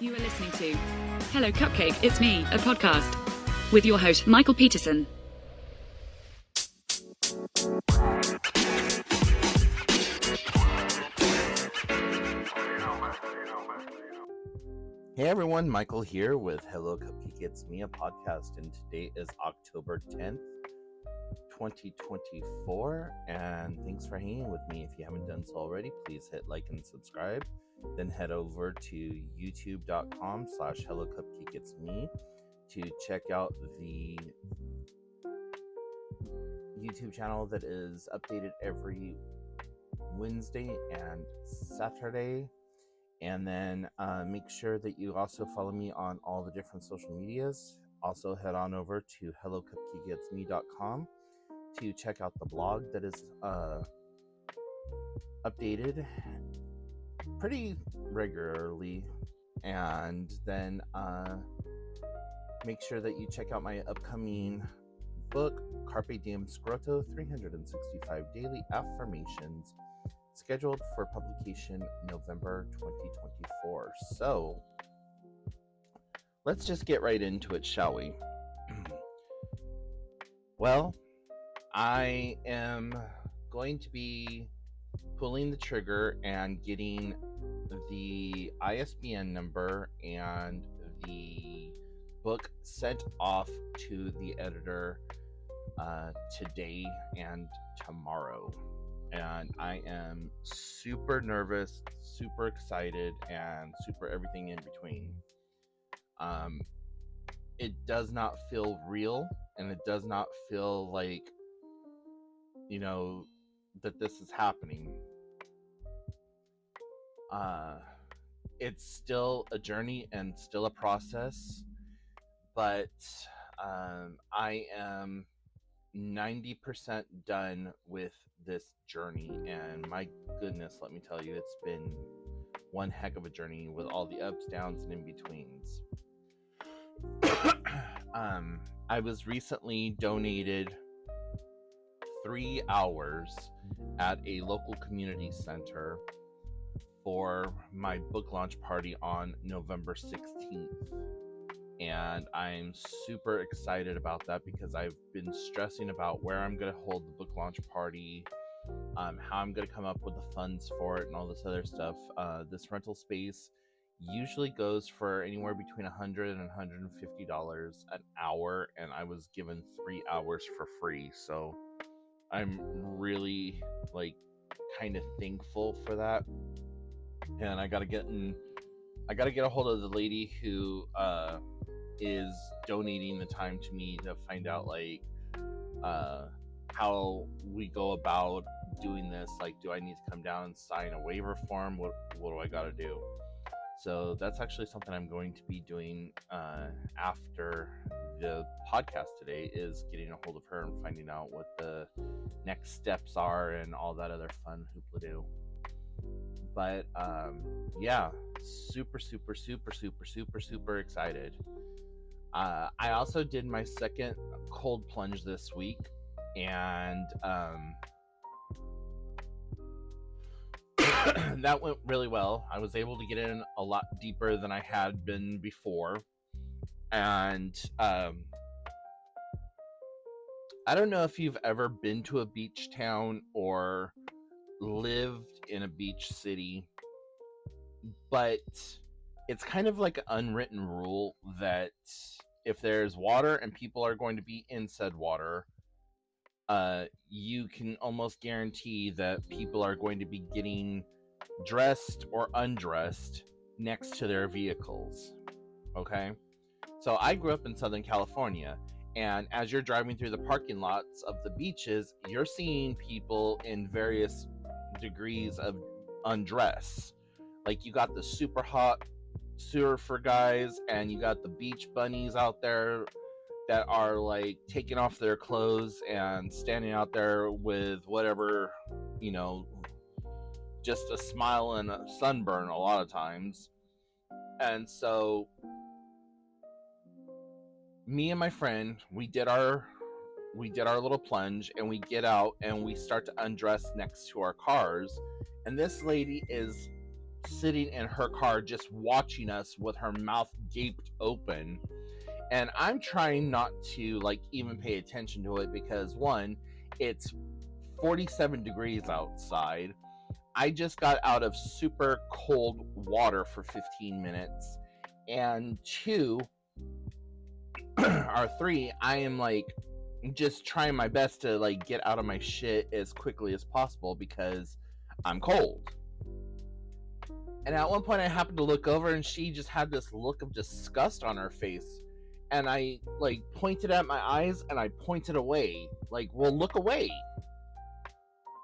You are listening to Hello Cupcake, It's Me, a podcast with your host, Michael Peterson. Hey everyone, Michael here with Hello Cupcake, It's Me, a podcast, and today is October 10th, 2024, and thanks for hanging with me. If you haven't done so already, please hit like and subscribe, then head over to youtube.com/hellocupcakeitsme to check out the YouTube channel that is updated every Wednesday and Saturday. And then make sure that you also follow me on all the different social medias. Also head on over to hellocupcakeitsme.com to check out the blog that is updated pretty regularly. And then make sure that you check out my upcoming book, Carpe Diem Scroto, 365 Daily Affirmations, scheduled for publication November 2024. So let's just get right into it, shall we? Well, I am going to be pulling the trigger and getting the ISBN number and the book sent off to the editor today and tomorrow. And I am super nervous, super excited, and super everything in between. It does not feel real, and it does not feel like, that this is happening. It's still a journey and still a process, but I am 90% done with this journey, and my goodness, let me tell you, it's been one heck of a journey with all the ups, downs, and in-betweens. I was recently donated 3 hours at a local community center for my book launch party on November 16th. And I'm super excited about that because I've been stressing about where I'm going to hold the book launch party, how I'm going to come up with the funds for it, and all this other stuff. This rental space usually goes for anywhere between $100 and $150 an hour, and I was given 3 hours for free. So I'm really kind of thankful for that. And I got to get a hold of the lady who is donating the time to me to find out how we go about doing this. Do I need to come down and sign a waiver form? What do I gotta do? So that's actually something I'm going to be doing after the podcast today, is getting a hold of her and finding out what the next steps are and all that other fun hoopla-doo. But yeah, super excited. I also did my second cold plunge this week, and that went really well. I was able to get in a lot deeper than I had been before, and I don't know if you've ever been to a beach town or lived in a beach city, but it's kind of like an unwritten rule that if there's water and people are going to be in said water, you can almost guarantee that people are going to be getting dressed or undressed next to their vehicles. Okay? So I grew up in Southern California, and as you're driving through the parking lots of the beaches, you're seeing people in various degrees of undress. You got the super hot surfer guys, and you got the beach bunnies out there that are taking off their clothes and standing out there with whatever, just a smile and a sunburn a lot of times. And so me and my friend, we did our little plunge, and we get out and we start to undress next to our cars, and this lady is sitting in her car just watching us with her mouth gaped open. And I'm trying not to like even pay attention to it because one, it's 47 degrees outside. I just got out of super cold water for 15 minutes. And two, or three, I am like just trying my best to like get out of my shit as quickly as possible because I'm cold. And at one point I happened to look over and she just had this look of disgust on her face. And I like pointed at my eyes and I pointed away. Like, well, look away.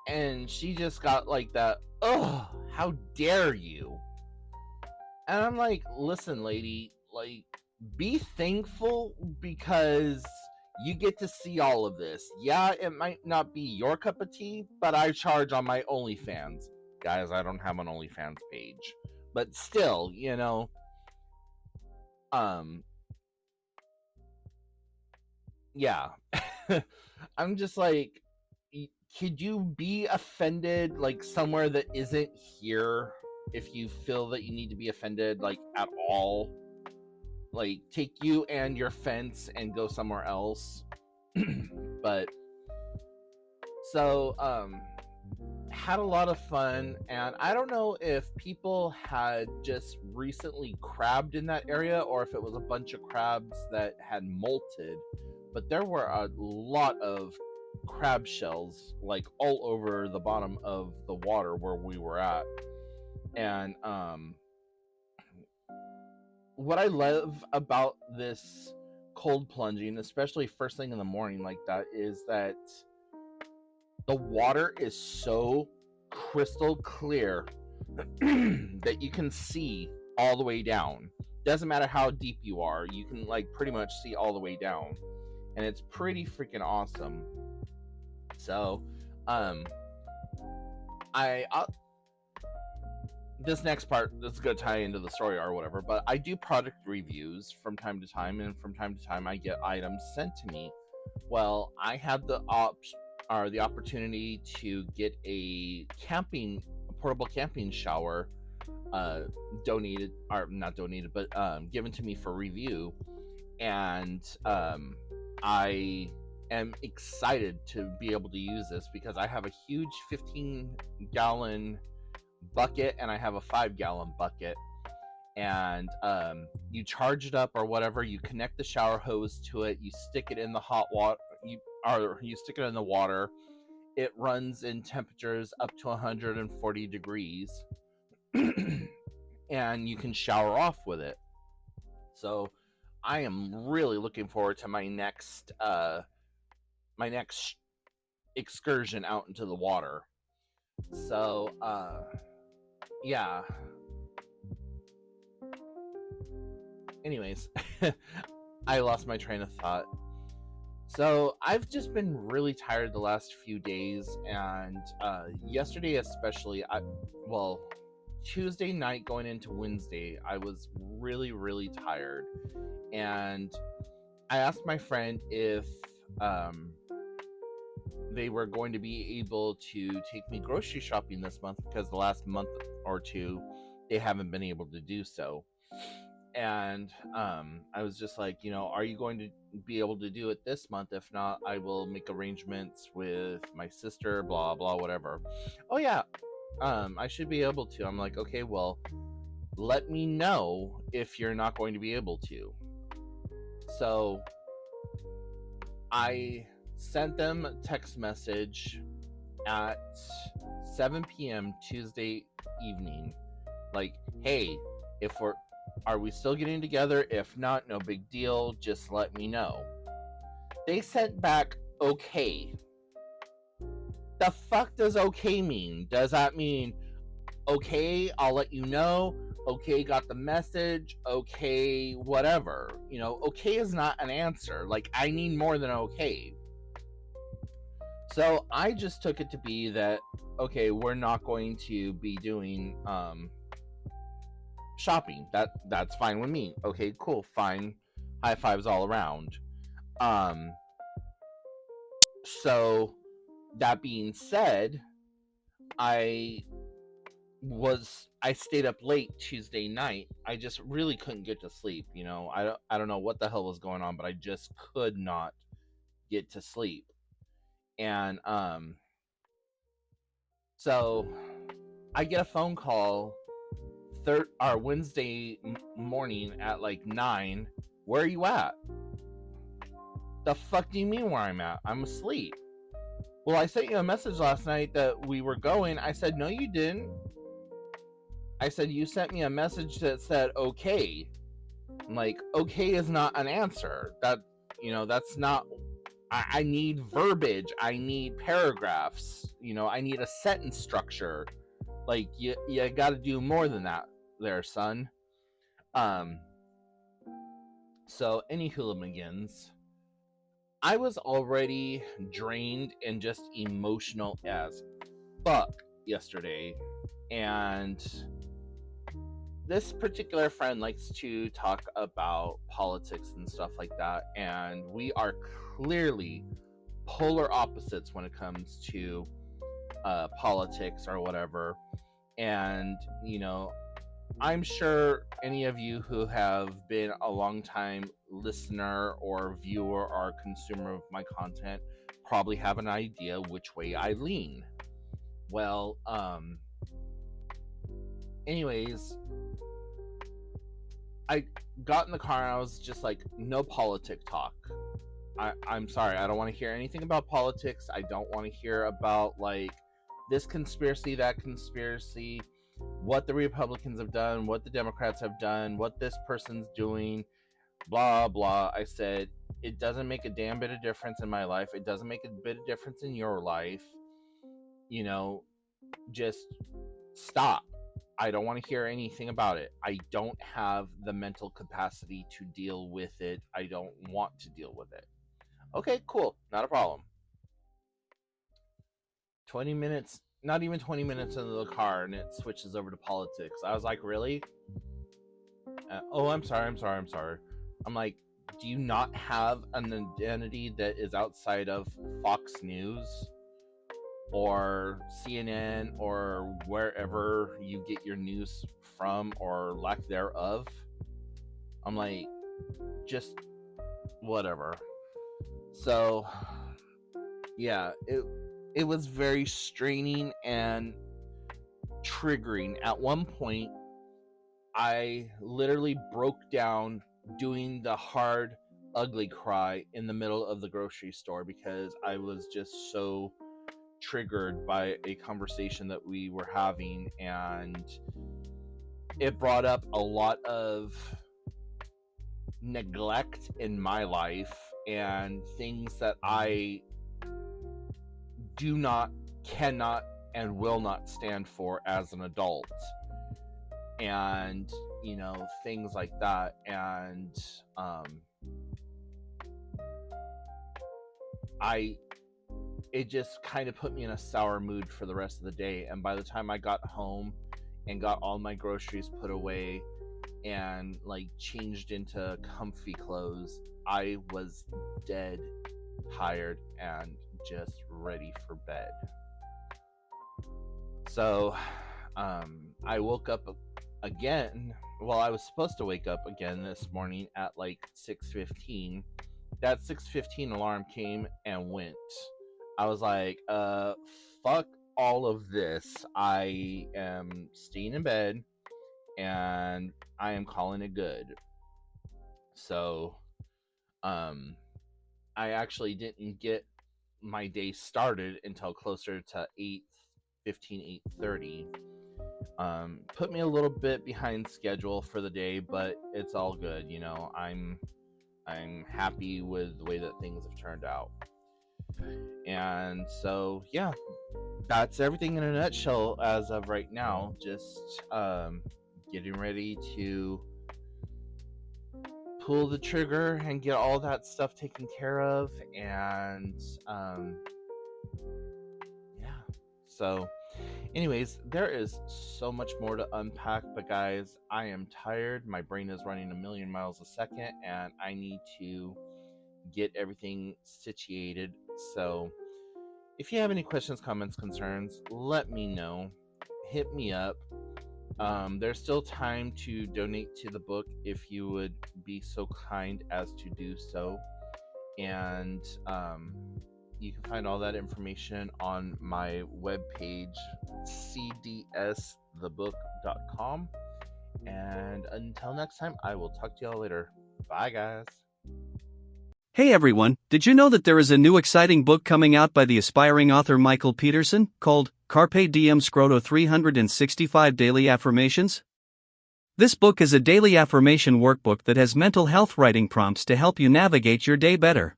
And she just got like that, ugh, how dare you? And I'm like, listen, lady, like, be thankful because you get to see all of this. Yeah, it might not be your cup of tea, but I charge on my OnlyFans. Guys, I don't have an OnlyFans page. But still, you know, yeah. I'm just like, could you be offended like somewhere that isn't here if you feel that you need to be offended like at all? Like, take you and your fence and go somewhere else. But so had a lot of fun, and I don't know if people had just recently crabbed in that area or if it was a bunch of crabs that had molted, but there were a lot of crab shells like all over the bottom of the water where we were at. And what I love about this cold plunging, especially first thing in the morning like that, is that the water is so crystal clear that you can see all the way down. Doesn't matter how deep you are, you can like pretty much see all the way down. And it's pretty freaking awesome. So, this next part, this is going to tie into the story or whatever, but I do product reviews from time to time, and from time to time I get items sent to me. Well, I had the opportunity to get a portable camping shower donated, or not donated, but given to me for review, and I am excited to be able to use this because I have a huge 15-gallon bucket and I have a 5-gallon bucket, and you charge it up or whatever, you connect the shower hose to it, you stick it in the hot water, you stick it in the water, it runs in temperatures up to 140 degrees and you can shower off with it. So I am really looking forward to my next excursion out into the water. So yeah. Anyways, I lost my train of thought. So I've just been really tired the last few days, and yesterday especially, Tuesday night going into Wednesday, I was really, really tired. And I asked my friend if they were going to be able to take me grocery shopping this month, because the last month or two they haven't been able to do so. And I was just like, are you going to be able to do it this month? If not, I will make arrangements with my sister, blah blah, whatever. Oh yeah, I should be able to. I'm like, okay, well, let me know if you're not going to be able to. So I sent them a text message at 7 p.m. Tuesday evening, like, hey, are we still getting together? If not, no big deal, just let me know. They sent back okay. The fuck does okay mean? Does that mean okay, I'll let you know, okay, got the message, okay, whatever? Okay is not an answer. Like, I need more than okay. So I just took it to be that, okay, we're not going to be doing shopping. That's fine with me. Okay, cool, fine. High fives all around. So that being said, I I stayed up late Tuesday night. I just really couldn't get to sleep. I don't know what the hell was going on, but I just could not get to sleep. And so I get a phone call Wednesday morning at like 9. Where are you at? The fuck do you mean where I'm at? I'm asleep. Well, I sent you a message last night that we were going. I said, no, you didn't. I said, you sent me a message that said, okay. I'm like, okay is not an answer. That's not, I need verbiage. I need paragraphs. I need a sentence structure. Like, you got to do more than that there, son. So, any hooligans, I was already drained and just emotional as fuck yesterday. And this particular friend likes to talk about politics and stuff like that. And we are clearly polar opposites when it comes to politics or whatever. And, I'm sure any of you who have been a long time listener or viewer or consumer of my content probably have an idea which way I lean. Well, anyways, I got in the car and I was just like, no politic talk. I'm sorry, I don't want to hear anything about politics. I don't want to hear about like this conspiracy, that conspiracy, what the Republicans have done, what the Democrats have done, what this person's doing, blah, blah. I said, it doesn't make a damn bit of difference in my life. It doesn't make a bit of difference in your life. Just stop. I don't want to hear anything about it. I don't have the mental capacity to deal with it. I don't want to deal with it. Okay, cool. Not a problem. 20 minutes, not even 20 minutes into the car, and it switches over to politics. I was like, really? I'm sorry. I'm like, do you not have an identity that is outside of Fox News or CNN or wherever you get your news from or lack thereof? I'm like, just whatever. So yeah, it was very straining and triggering. At one point, I literally broke down doing the hard, ugly cry in the middle of the grocery store because I was just so triggered by a conversation that we were having, and it brought up a lot of neglect in my life and things that I do not, cannot, and will not stand for as an adult, and things like that. And it just kind of put me in a sour mood for the rest of the day. And by the time I got home and got all my groceries put away and like changed into comfy clothes, I was dead tired and just ready for bed. So I woke up again. Well, I was supposed to wake up again this morning at like 6:15. That 6:15 alarm came and went. I was like, fuck all of this. I am staying in bed and I am calling it good. So I actually didn't get my day started until closer to 8:15, 8:30. Put me a little bit behind schedule for the day, but it's all good. I'm happy with the way that things have turned out. And so yeah, that's everything in a nutshell as of right now. Just getting ready to pull the trigger and get all that stuff taken care of. And yeah, so anyways, there is so much more to unpack, but guys, I am tired. My brain is running a million miles a second and I need to get everything situated. So if you have any questions, comments, concerns, let me know. hit me up. There's still time to donate to the book if you would be so kind as to do so. And you can find all that information on my webpage, cdsthebook.com. And until next time, I will talk to y'all later. Bye, guys. Hey everyone, did you know that there is a new exciting book coming out by the aspiring author Michael Peterson, called Carpe Diem Scroto 365 Daily Affirmations? This book is a daily affirmation workbook that has mental health writing prompts to help you navigate your day better.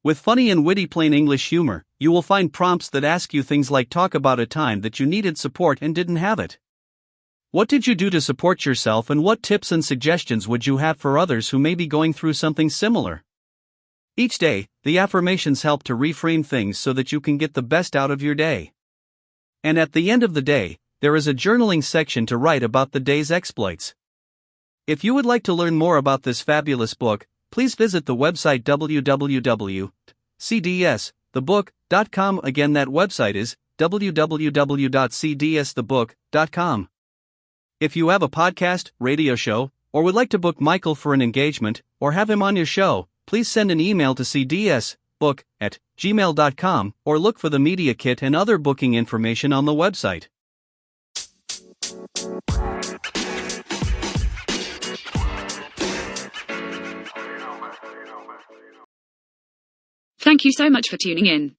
With funny and witty plain English humor, you will find prompts that ask you things like talk about a time that you needed support and didn't have it. What did you do to support yourself, and what tips and suggestions would you have for others who may be going through something similar? Each day, the affirmations help to reframe things so that you can get the best out of your day. And at the end of the day, there is a journaling section to write about the day's exploits. If you would like to learn more about this fabulous book, please visit the website www.cdsthebook.com. Again, that website is www.cdsthebook.com. If you have a podcast, radio show, or would like to book Michael for an engagement, or have him on your show, please send an email to cdsbook@gmail.com or look for the media kit and other booking information on the website. Thank you so much for tuning in.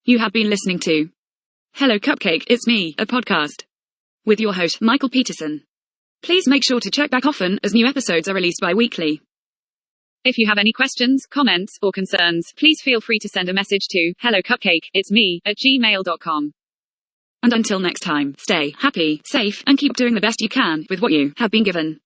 You have been listening to Hello Cupcake, It's Me, a podcast with your host Michael Peterson. Please make sure to check back often as new episodes are released bi-weekly. If you have any questions, comments, or concerns, please feel free to send a message to hellocupcakeitsme@gmail.com. And until next time, stay happy, safe, and keep doing the best you can with what you have been given.